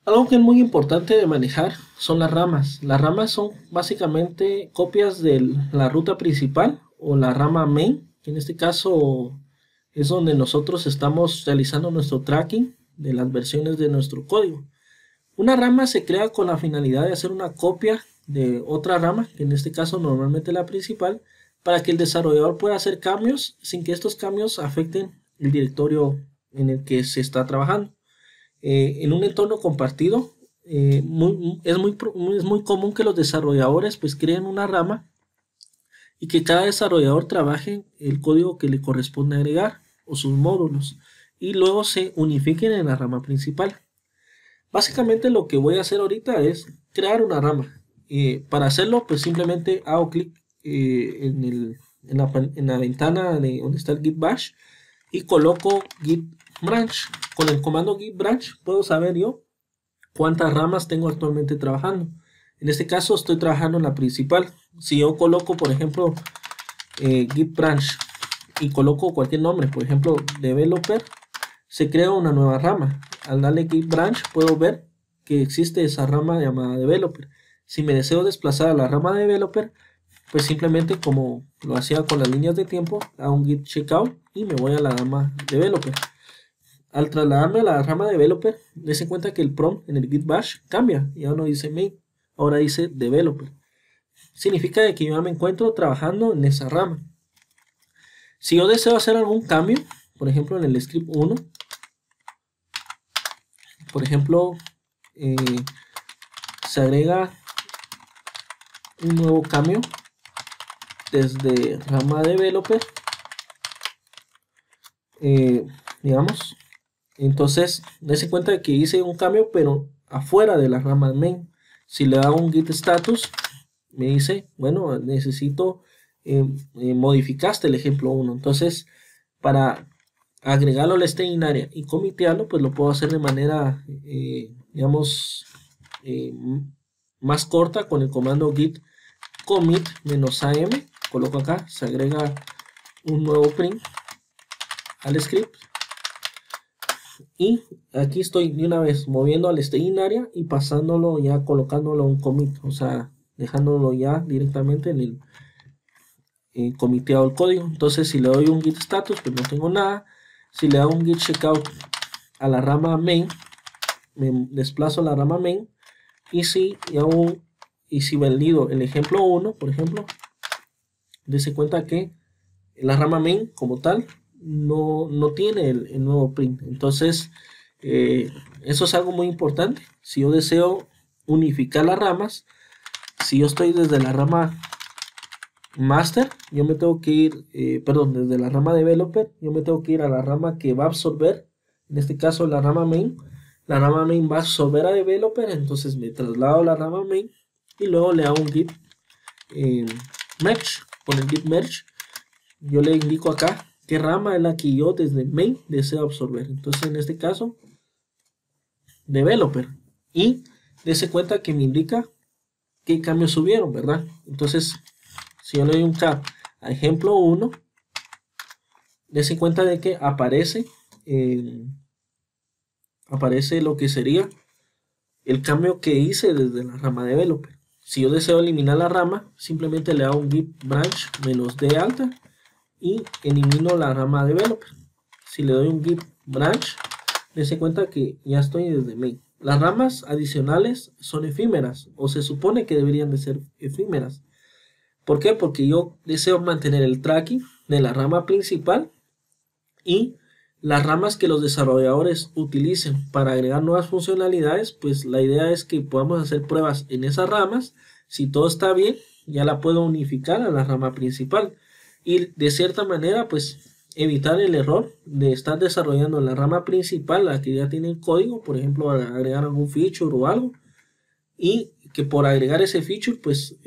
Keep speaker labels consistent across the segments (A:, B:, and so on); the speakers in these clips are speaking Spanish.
A: Algo que es muy importante de manejar son las ramas. Las ramas son básicamente copias de la ruta principal o la rama main, que en este caso es donde nosotros estamos realizando nuestro tracking de las versiones de nuestro código. Una rama se crea con la finalidad de hacer una copia de otra rama, que en este caso normalmente la principal, para que el desarrollador pueda hacer cambios sin que estos cambios afecten el directorio en el que se está trabajando. En un entorno compartido, es muy común que los desarrolladores pues creen una rama y que cada desarrollador trabaje el código que le corresponde agregar o sus módulos y luego se unifiquen en la rama principal. Básicamente lo que voy a hacer ahorita es crear una rama. Para hacerlo pues simplemente hago clic en la ventana de donde está el Git Bash y coloco Git Branch. Con el comando Git Branch puedo saber yo cuántas ramas tengo actualmente trabajando. En este caso estoy trabajando en la principal. Si yo coloco, por ejemplo, Git Branch y coloco cualquier nombre, por ejemplo, Developer, se crea una nueva rama. Al darle Git Branch puedo ver que existe esa rama llamada Developer. Si me deseo desplazar a la rama Developer, pues simplemente como lo hacía con las líneas de tiempo, hago un Git Checkout y me voy a la rama Developer. Al trasladarme a la rama Developer, dése cuenta que el prompt en el Git Bash cambia. Ya no dice main, ahora dice Developer. Significa que yo ya me encuentro trabajando en esa rama. Si yo deseo hacer algún cambio, por ejemplo en el script 1, por ejemplo, se agrega un nuevo cambio desde rama Developer, digamos. Entonces, dése cuenta de que hice un cambio, pero afuera de la rama main. Si le hago un git status, me dice, bueno, necesito, modificaste el ejemplo 1. Entonces, para agregarlo a la staging area y comitearlo, pues lo puedo hacer de manera, digamos, más corta con el comando git commit -am. Coloco acá, se agrega un nuevo print al script. Y aquí estoy de una vez moviendo al staging area y pasándolo ya, colocándolo a un commit, o sea, dejándolo ya directamente en el comiteado el código. Entonces, si le doy un git status, pues no tengo nada. Si le hago un git checkout a la rama main, me desplazo a la rama main. Y si valido el ejemplo 1, por ejemplo, dése cuenta que la rama main como tal no tiene el nuevo print. Entonces, eso es algo muy importante. Si yo deseo unificar las ramas, si yo estoy desde la rama master, yo me tengo que ir, desde la rama developer, yo me tengo que ir a la rama que va a absorber, en este caso la rama main. La rama main va a absorber a developer, entonces me traslado a la rama main y luego le hago un git merge. Con el git merge yo le indico acá qué rama es la que yo desde main deseo absorber. Entonces en este caso developer, y dése cuenta que me indica qué cambios subieron, ¿verdad? Entonces si yo le doy un tab a ejemplo 1, dése cuenta de que aparece lo que sería el cambio que hice desde la rama developer. Si yo deseo eliminar la rama, simplemente le hago un git branch -d alta y elimino la rama developer. Si le doy un git branch, dése cuenta que ya estoy desde main. Las ramas adicionales son efímeras, o se supone que deberían de ser efímeras. ¿Por qué? Porque yo deseo mantener el tracking de la rama principal y las ramas que los desarrolladores utilicen para agregar nuevas funcionalidades, pues la idea es que podamos hacer pruebas en esas ramas. Si todo está bien, ya la puedo unificar a la rama principal y de cierta manera pues evitar el error de estar desarrollando en la rama principal, la que ya tiene el código, por ejemplo agregar algún feature o algo, y que por agregar ese feature pues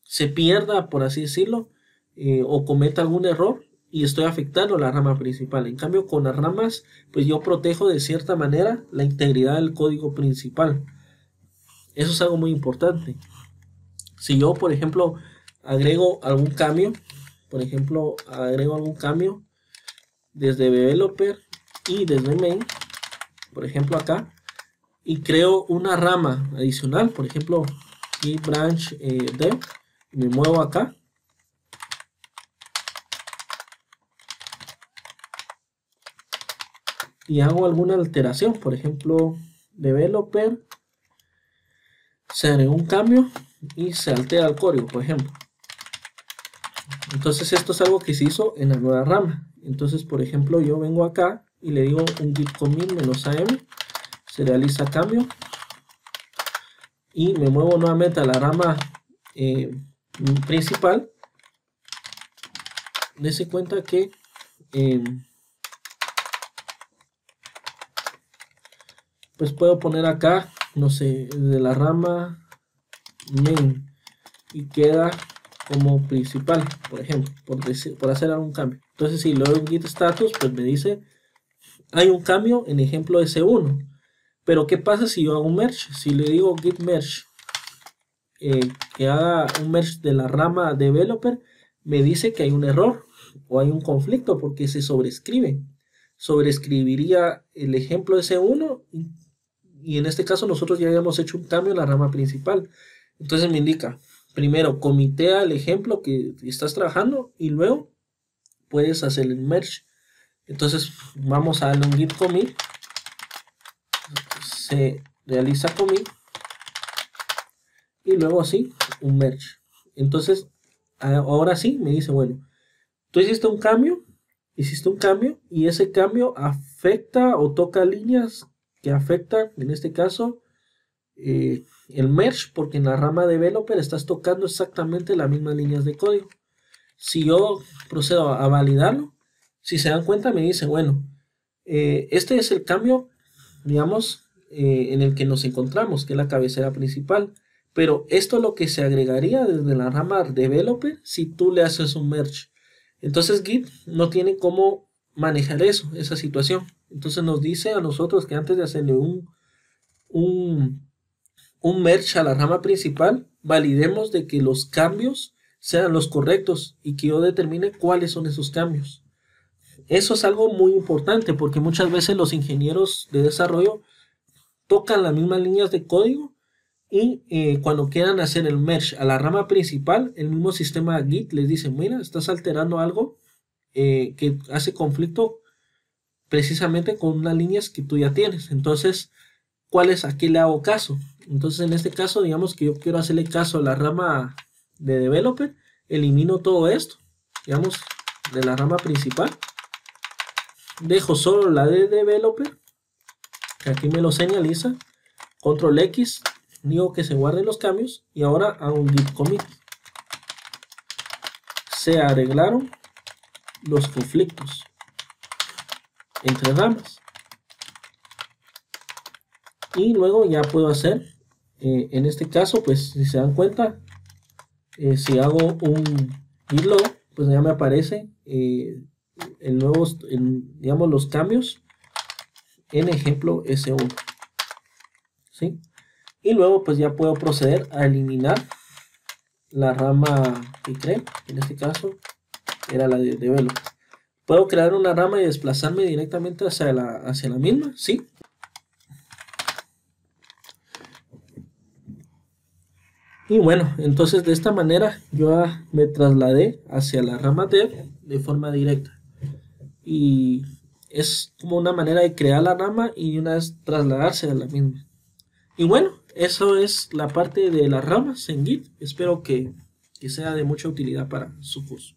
A: se pierda, por así decirlo, o cometa algún error y estoy afectando la rama principal. En cambio, con las ramas, pues yo protejo de cierta manera la integridad del código principal. Eso es algo muy importante. Si yo, por ejemplo, agrego algún cambio, desde developer y desde main, por ejemplo acá, y creo una rama adicional, por ejemplo, git branch dev, me muevo acá. Y hago alguna alteración, por ejemplo, developer, se agrega un cambio y se altera el código, por ejemplo. Entonces esto es algo que se hizo en la nueva rama. Entonces, por ejemplo, yo vengo acá y le digo un git commit -am, se realiza cambio y me muevo nuevamente a la rama principal. Dese cuenta que pues puedo poner acá, no sé, de la rama main y queda como principal, por ejemplo, por hacer algún cambio. Entonces si le doy un git status, pues me dice hay un cambio en ejemplo S1. Pero ¿qué pasa si yo hago un merge? Si le digo git merge, que haga un merge de la rama developer, me dice que hay un error o hay un conflicto porque se sobrescribe. Sobrescribiría el ejemplo S1 y en este caso nosotros ya habíamos hecho un cambio en la rama principal. Entonces me indica, primero comitea el ejemplo que estás trabajando y luego puedes hacer el merge. Entonces vamos a darle un git commit, se realiza commit y luego así un merge. Entonces ahora sí me dice, bueno, tú hiciste un cambio y ese cambio afecta o toca líneas que afectan, en este caso, el merge, porque en la rama developer estás tocando exactamente las mismas líneas de código. Si yo procedo a validarlo, si se dan cuenta me dice, bueno, este es el cambio, digamos, en el que nos encontramos, que es la cabecera principal, pero esto es lo que se agregaría desde la rama developer si tú le haces un merge. Entonces Git no tiene cómo manejar eso, esa situación. Entonces nos dice a nosotros que antes de hacerle un merge a la rama principal, validemos de que los cambios sean los correctos y que yo determine cuáles son esos cambios. Eso es algo muy importante porque muchas veces los ingenieros de desarrollo tocan las mismas líneas de código y cuando quieran hacer el merge a la rama principal, el mismo sistema Git les dice, mira, estás alterando algo que hace conflicto precisamente con unas líneas que tú ya tienes. Entonces, ¿a qué le hago caso? Entonces, en este caso, digamos que yo quiero hacerle caso a la rama de developer, elimino todo esto, digamos, de la rama principal, dejo solo la de developer, que aquí me lo señaliza, control X, digo que se guarden los cambios y ahora hago un git commit. Se arreglaron los conflictos entre ramas. Y luego ya puedo hacer, en este caso, pues si se dan cuenta, si hago un git log, pues ya me aparece digamos, los cambios en ejemplo S1. ¿Sí? Y luego pues ya puedo proceder a eliminar la rama que creé, en este caso era la de developer. ¿Puedo crear una rama y desplazarme directamente hacia la misma? Sí. Y bueno, entonces de esta manera yo me trasladé hacia la rama dev de forma directa. Y es como una manera de crear la rama y una vez trasladarse a la misma. Y bueno, eso es la parte de las ramas en Git. Espero que sea de mucha utilidad para su curso.